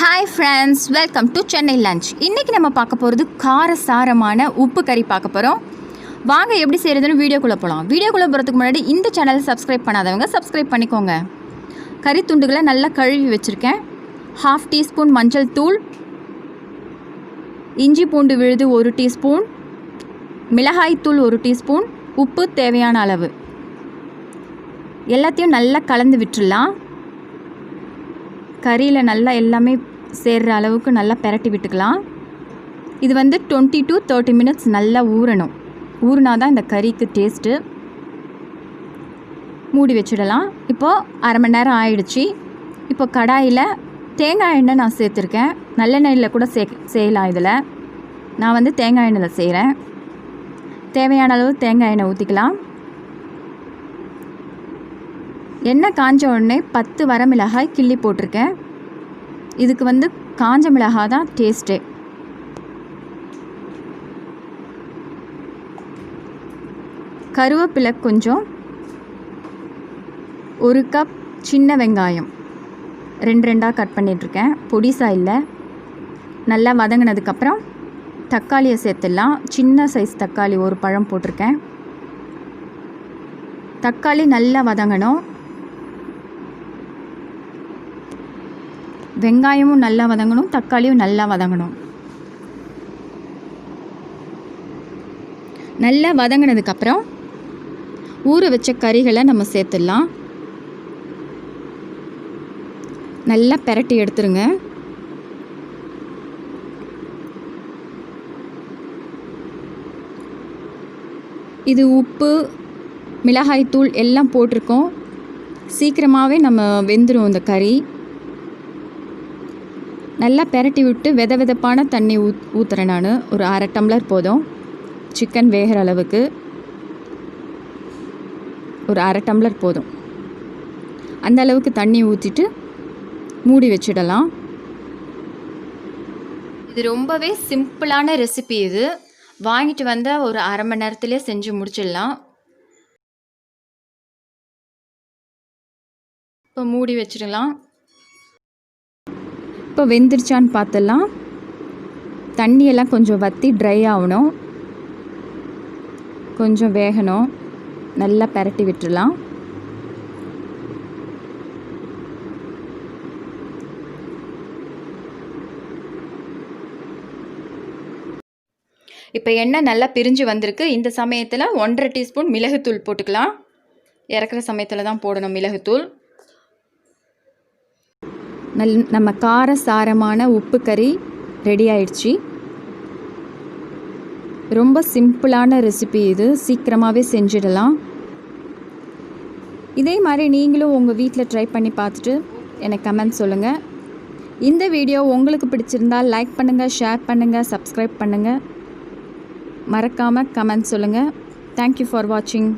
Hi friends, welcome to Chennai lunch. இன்றைக்கி நம்ம பார்க்க போகிறது காரசாரமான உப்பு கறி பார்க்க போகிறோம். வாங்க எப்படி செய்கிறதுன்னு வீடியோக்குள்ளே போகலாம். வீடியோக்குள்ளே போகிறதுக்கு முன்னாடி இந்த சேனலை சப்ஸ்கிரைப் பண்ணாதவங்க சப்ஸ்கிரைப் பண்ணிக்கோங்க. கறி துண்டுகளை நல்லா கழுவி வச்சுருக்கேன். 1/2 டீஸ்பூன் மஞ்சள் தூள், இஞ்சி பூண்டு விழுது 1 டீஸ்பூன், மிளகாய்த்தூள் 1 டீஸ்பூன், உப்பு தேவையான அளவு. எல்லாத்தையும் நல்லா கலந்து விட்டுடலாம். கறியில் நல்லா எல்லாமே சேர்கிற அளவுக்கு நல்லா பெரட்டி விட்டுக்கலாம். இது 20 to 30 minutes நல்லா ஊறணும். ஊறினா தான் இந்த கறிக்கு டேஸ்ட்டு. மூடி வச்சிடலாம். இப்போது அரை மணி நேரம் ஆயிடுச்சு. இப்போ கடாயில் தேங்காய் எண்ணெய் நான் சேர்த்துருக்கேன். நல்லெண்ணெயில் கூட செய்யலாம். இதில் நான் தேங்காய் எண்ணெயில் செய்கிறேன். தேவையான அளவு தேங்காய் எண்ணெய் ஊற்றிக்கலாம். எண்ணெய் காஞ்ச உடனே 10 வரமிளகாய் கிள்ளி போட்டிருக்கேன். இதுக்கு காஞ்ச மிளகாய் தான் டேஸ்ட்டே. கருவேப்பிலை கொஞ்சம், 1 கப் சின்ன வெங்காயம் 2 கட் பண்ணிகிட்ருக்கேன், பொடிசாக இல்லை. நல்லா வதங்கினதுக்கப்புறம் தக்காளியை சேர்த்துடலாம். சின்ன சைஸ் தக்காளி 1 பழம் போட்டிருக்கேன். தக்காளி நல்லா வதங்கணும். வெங்காயமும் நல்லா வதங்கணும், தக்காளியும் நல்லா வதங்கணும். நல்லா வதங்கினதுக்கப்புறம் ஊற வச்ச கறிகளை நம்ம சேர்த்துடலாம். நல்லா பெரட்டி எடுத்துருங்க. இது உப்பு மிளகாய்த்தூள் எல்லாம் போட்டிருக்கோம். சீக்கிரமாகவே நம்ம வெந்துடும் இந்த கறி. நல்லா பெரட்டி விட்டு வெதப்பான தண்ணி ஊற்றுறேன். நான் ஒரு 1/2 டம்ளர் போதும். சிக்கன் வேகிற அளவுக்கு ஒரு 1/2 டம்ளர் போதும். அந்த அளவுக்கு தண்ணி ஊற்றிட்டு மூடி வச்சிடலாம். இது ரொம்பவே சிம்பிளான ரெசிபி. இது வாங்கிட்டு வந்தால் ஒரு அரை மணி நேரத்துலேயே செஞ்சு முடிச்சிடலாம். இப்போ மூடி வச்சிடலாம். இப்போ வெந்துருச்சான்னு பார்த்துடலாம். தண்ணியெல்லாம் கொஞ்சம் வற்றி ட்ரை ஆகணும், கொஞ்சம் வேகணும். நல்லா பெரட்டி விட்டுடலாம். இப்போ எண்ணெய் நல்லா பிரிஞ்சு வந்திருக்கு. இந்த சமயத்தில் 1/2 டீஸ்பூன் மிளகுத்தூள் போட்டுக்கலாம். இறக்குற சமயத்தில் தான் போடணும் மிளகுத்தூள். நம்ம காரசாரமான உப்பு கறி ரெடி ஆயிடுச்சு. ரொம்ப சிம்பிளான ரெசிபி இது. சீக்கிரமாகவே செஞ்சிடலாம். இதே மாதிரி நீங்களும் உங்கள் வீட்டில் ட்ரை பண்ணி பார்த்துட்டு எனக்கு கமெண்ட் சொல்லுங்கள். இந்த வீடியோ உங்களுக்கு பிடிச்சிருந்தால் லைக் பண்ணுங்கள், ஷேர் பண்ணுங்கள், சப்ஸ்கிரைப் பண்ணுங்கள். மறக்காமல் கமெண்ட் சொல்லுங்கள். தேங்க்யூ ஃபார் வாட்சிங்.